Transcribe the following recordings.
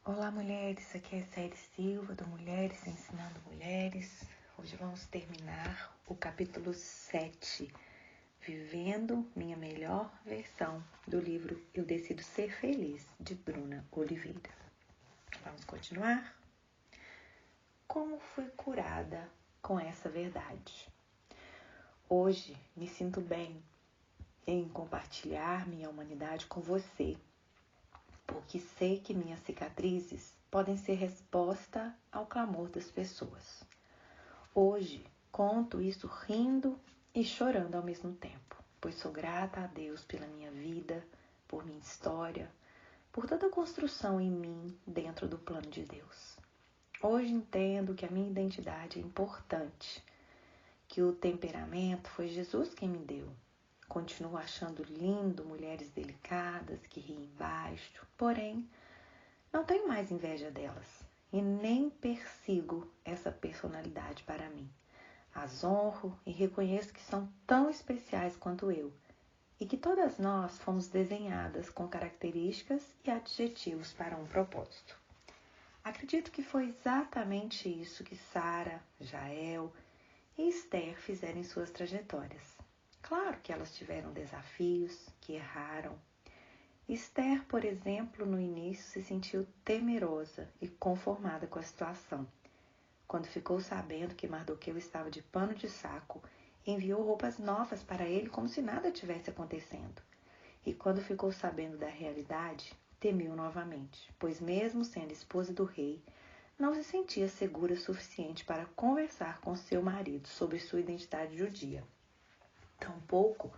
Olá, mulheres. Aqui é Célia Silva, do Mulheres Ensinando Mulheres. Hoje vamos terminar o capítulo 7, Vivendo Minha Melhor Versão, do livro Eu Decido Ser Feliz, de Bruna Oliveira. Vamos continuar? Como fui curada com essa verdade? Hoje me sinto bem em compartilhar minha humanidade com você, porque sei que minhas cicatrizes podem ser resposta ao clamor das pessoas. Hoje conto isso rindo e chorando ao mesmo tempo, pois sou grata a Deus pela minha vida, por minha história, por toda a construção em mim dentro do plano de Deus. Hoje entendo que a minha identidade é importante, que o temperamento foi Jesus quem me deu. Continuo achando lindo mulheres delicadas que riem baixo, porém, não tenho mais inveja delas e nem persigo essa personalidade para mim. As honro e reconheço que são tão especiais quanto eu e que todas nós fomos desenhadas com características e adjetivos para um propósito. Acredito que foi exatamente isso que Sara, Jael e Esther fizeram em suas trajetórias. Claro que elas tiveram desafios, que erraram. Esther, por exemplo, no início se sentiu temerosa e conformada com a situação. Quando ficou sabendo que Mardoqueu estava de pano de saco, enviou roupas novas para ele como se nada tivesse acontecendo. E quando ficou sabendo da realidade, temeu novamente, pois mesmo sendo esposa do rei, não se sentia segura o suficiente para conversar com seu marido sobre sua identidade judia. Tampouco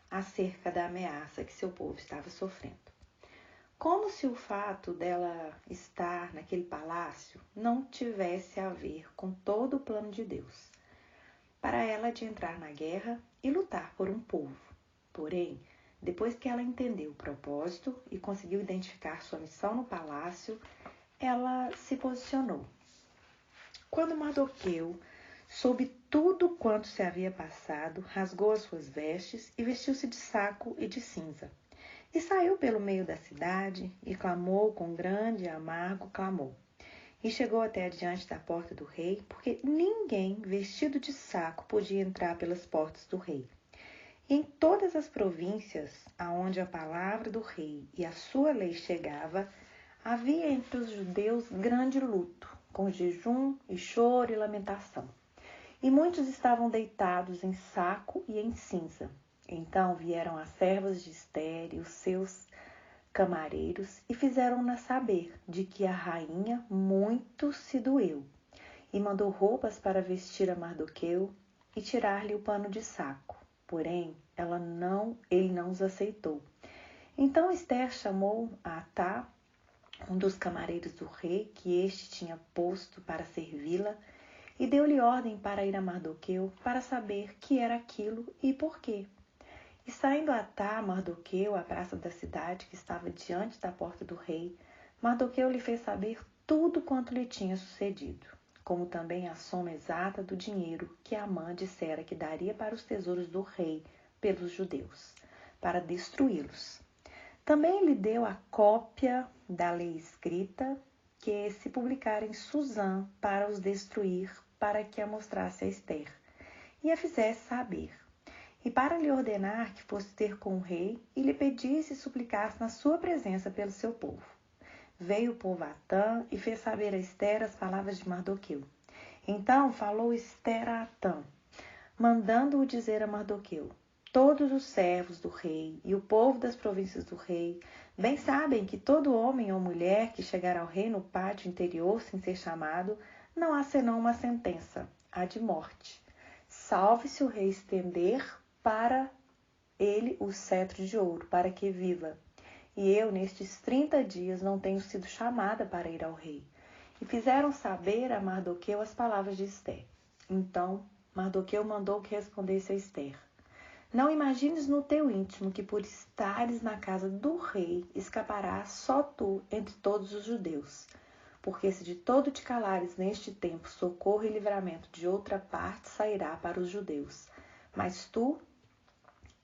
acerca da ameaça que seu povo estava sofrendo. Como se o fato dela estar naquele palácio não tivesse a ver com todo o plano de Deus, para ela de entrar na guerra e lutar por um povo. Porém, depois que ela entendeu o propósito e conseguiu identificar sua missão no palácio, ela se posicionou. Quando Mardoqueu soube tudo quanto se havia passado, rasgou as suas vestes e vestiu-se de saco e de cinza. E saiu pelo meio da cidade e clamou com grande e amargo clamor. E chegou até adiante da porta do rei, porque ninguém vestido de saco podia entrar pelas portas do rei. E em todas as províncias aonde a palavra do rei e a sua lei chegava, havia entre os judeus grande luto, com jejum e choro e lamentação. E muitos estavam deitados em saco e em cinza. Então vieram as servas de Esther e os seus camareiros e fizeram-na saber de que a rainha muito se doeu. E mandou roupas para vestir a Mardoqueu e tirar-lhe o pano de saco. Porém, ele não os aceitou. Então Esther chamou a Atá, um dos camareiros do rei, que este tinha posto para servi-la, e deu-lhe ordem para ir a Mardoqueu para saber que era aquilo e por quê. E saindo Atá, Mardoqueu, à praça da cidade, que estava diante da porta do rei, Mardoqueu lhe fez saber tudo quanto lhe tinha sucedido, como também a soma exata do dinheiro que Amã dissera que daria para os tesouros do rei pelos judeus, para destruí-los. Também lhe deu a cópia da lei escrita, que se publicara em Susã para os destruir, para que a mostrasse a Esther, e a fizesse saber, e para lhe ordenar que fosse ter com o rei, e lhe pedisse e suplicasse na sua presença pelo seu povo. Veio o povo a Atã, e fez saber a Esther as palavras de Mardoqueu. Então falou Esther a Atã, mandando-o dizer a Mardoqueu: todos os servos do rei e o povo das províncias do rei bem sabem que todo homem ou mulher que chegar ao rei no pátio interior sem ser chamado, não há senão uma sentença, a de morte. Salve-se o rei estender para ele o cetro de ouro, para que viva. E eu, nestes 30 dias, não tenho sido chamada para ir ao rei. E fizeram saber a Mardoqueu as palavras de Esther. Então Mardoqueu mandou que respondesse a Esther: não imagines no teu íntimo que por estares na casa do rei escaparás só tu entre todos os judeus. Porque se de todo te calares neste tempo, socorro e livramento de outra parte sairá para os judeus. Mas tu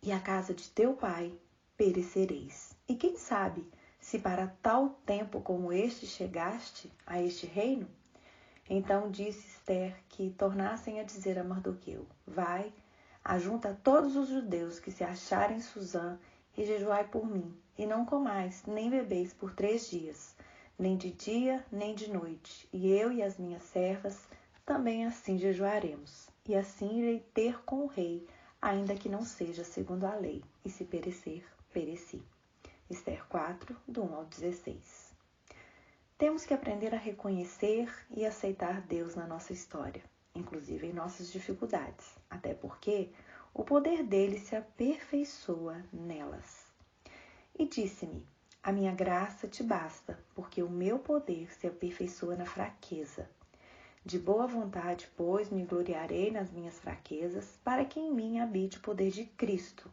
e a casa de teu pai perecereis. E quem sabe se para tal tempo como este chegaste a este reino? Então disse Ester que tornassem a dizer a Mardoqueu: Vai, ajunta todos os judeus que se acharem em Susã e jejuai por mim, e não comais nem bebeis por 3 dias, nem de dia nem de noite, e eu e as minhas servas também assim jejuaremos, e assim irei ter com o rei, ainda que não seja segundo a lei, e se perecer, pereci. Ester 4, do 1 ao 16. Temos que aprender a reconhecer e aceitar Deus na nossa história, inclusive em nossas dificuldades, até porque o poder dele se aperfeiçoa nelas. E disse-me: A minha graça te basta, porque o meu poder se aperfeiçoa na fraqueza. De boa vontade, pois, me gloriarei nas minhas fraquezas, para que em mim habite o poder de Cristo.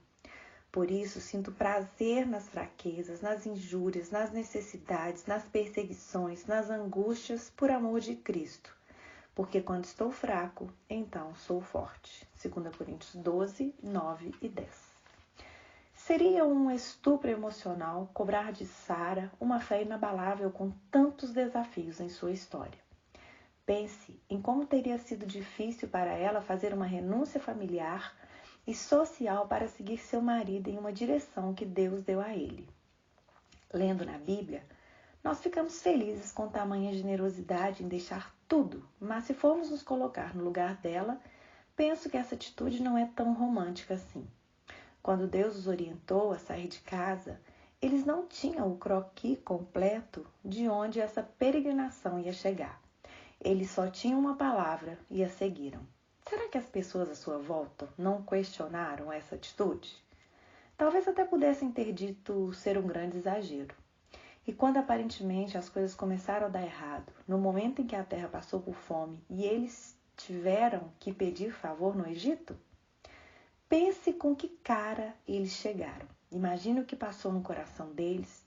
Por isso, sinto prazer nas fraquezas, nas injúrias, nas necessidades, nas perseguições, nas angústias, por amor de Cristo. Porque quando estou fraco, então sou forte. 2 Coríntios 12, 9 e 10. Seria um estupro emocional cobrar de Sara uma fé inabalável com tantos desafios em sua história. Pense em como teria sido difícil para ela fazer uma renúncia familiar e social para seguir seu marido em uma direção que Deus deu a ele. Lendo na Bíblia, nós ficamos felizes com tamanha generosidade em deixar tudo, mas se formos nos colocar no lugar dela, penso que essa atitude não é tão romântica assim. Quando Deus os orientou a sair de casa, eles não tinham o croquis completo de onde essa peregrinação ia chegar. Eles só tinham uma palavra e a seguiram. Será que as pessoas à sua volta não questionaram essa atitude? Talvez até pudessem ter dito ser um grande exagero. E quando aparentemente as coisas começaram a dar errado, no momento em que a terra passou por fome e eles tiveram que pedir favor no Egito? Pense com que cara eles chegaram. Imagine o que passou no coração deles.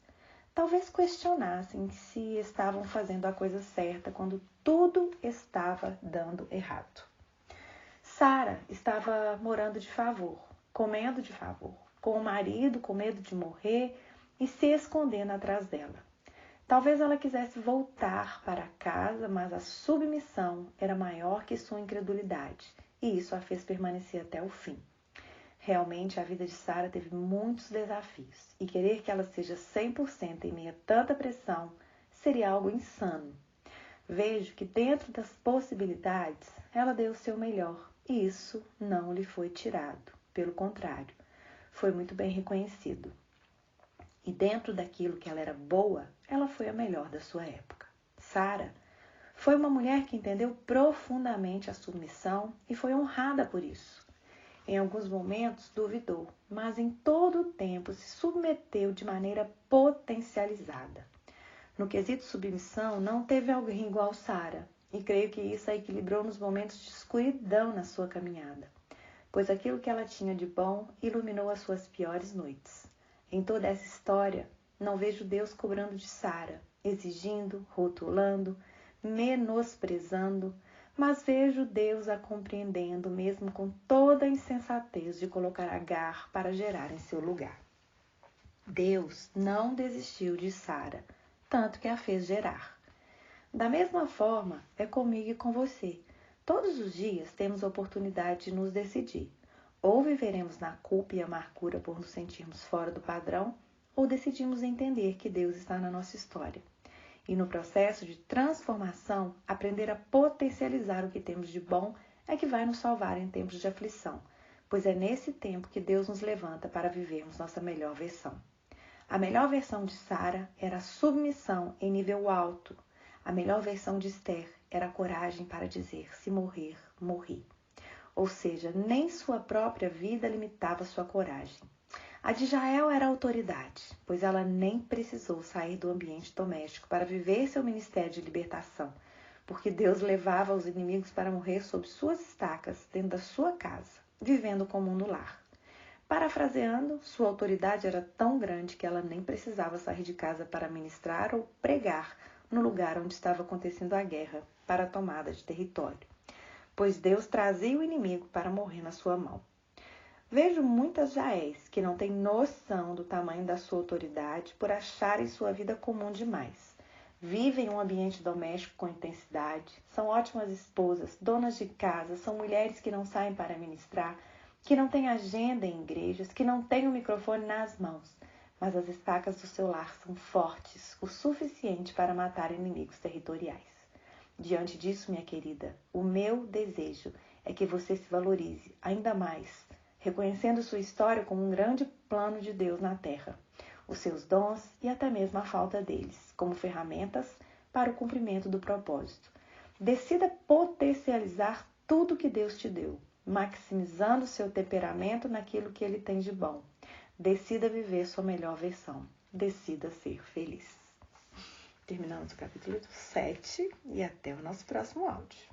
Talvez questionassem se estavam fazendo a coisa certa quando tudo estava dando errado. Sara estava morando de favor, comendo de favor, com o marido com medo de morrer e se escondendo atrás dela. Talvez ela quisesse voltar para casa, mas a submissão era maior que sua incredulidade, e isso a fez permanecer até o fim. Realmente, a vida de Sara teve muitos desafios, e querer que ela seja 100% em meio a tanta pressão seria algo insano. Vejo que dentro das possibilidades, ela deu o seu melhor, e isso não lhe foi tirado. Pelo contrário, foi muito bem reconhecido. E dentro daquilo que ela era boa, ela foi a melhor da sua época. Sara foi uma mulher que entendeu profundamente a submissão e foi honrada por isso. Em alguns momentos duvidou, mas em todo o tempo se submeteu de maneira potencializada. No quesito submissão, não teve alguém igual Sara, e creio que isso a equilibrou nos momentos de escuridão na sua caminhada, pois aquilo que ela tinha de bom iluminou as suas piores noites. Em toda essa história, não vejo Deus cobrando de Sara, exigindo, rotulando, menosprezando, mas vejo Deus a compreendendo mesmo com toda a insensatez de colocar Agar para gerar em seu lugar. Deus não desistiu de Sara, tanto que a fez gerar. Da mesma forma, é comigo e com você. Todos os dias temos a oportunidade de nos decidir. Ou viveremos na culpa e amargura por nos sentirmos fora do padrão, ou decidimos entender que Deus está na nossa história. E no processo de transformação, aprender a potencializar o que temos de bom é que vai nos salvar em tempos de aflição, pois é nesse tempo que Deus nos levanta para vivermos nossa melhor versão. A melhor versão de Sara era a submissão em nível alto. A melhor versão de Ester era a coragem para dizer: se morrer, morri. Ou seja, nem sua própria vida limitava sua coragem. A de Jael era a autoridade, pois ela nem precisou sair do ambiente doméstico para viver seu ministério de libertação, porque Deus levava os inimigos para morrer sob suas estacas dentro da sua casa, vivendo como no lar. Parafraseando, sua autoridade era tão grande que ela nem precisava sair de casa para ministrar ou pregar no lugar onde estava acontecendo a guerra para a tomada de território, pois Deus trazia o inimigo para morrer na sua mão. Vejo muitas Jaés que não têm noção do tamanho da sua autoridade por acharem sua vida comum demais. Vivem um ambiente doméstico com intensidade, são ótimas esposas, donas de casa, são mulheres que não saem para ministrar, que não têm agenda em igrejas, que não têm o microfone nas mãos, mas as estacas do seu lar são fortes o suficiente para matar inimigos territoriais. Diante disso, minha querida, o meu desejo é que você se valorize ainda mais, reconhecendo sua história como um grande plano de Deus na Terra, os seus dons e até mesmo a falta deles, como ferramentas para o cumprimento do propósito. Decida potencializar tudo que Deus te deu, maximizando seu temperamento naquilo que Ele tem de bom. Decida viver sua melhor versão. Decida ser feliz. Terminamos o capítulo 7 e até o nosso próximo áudio.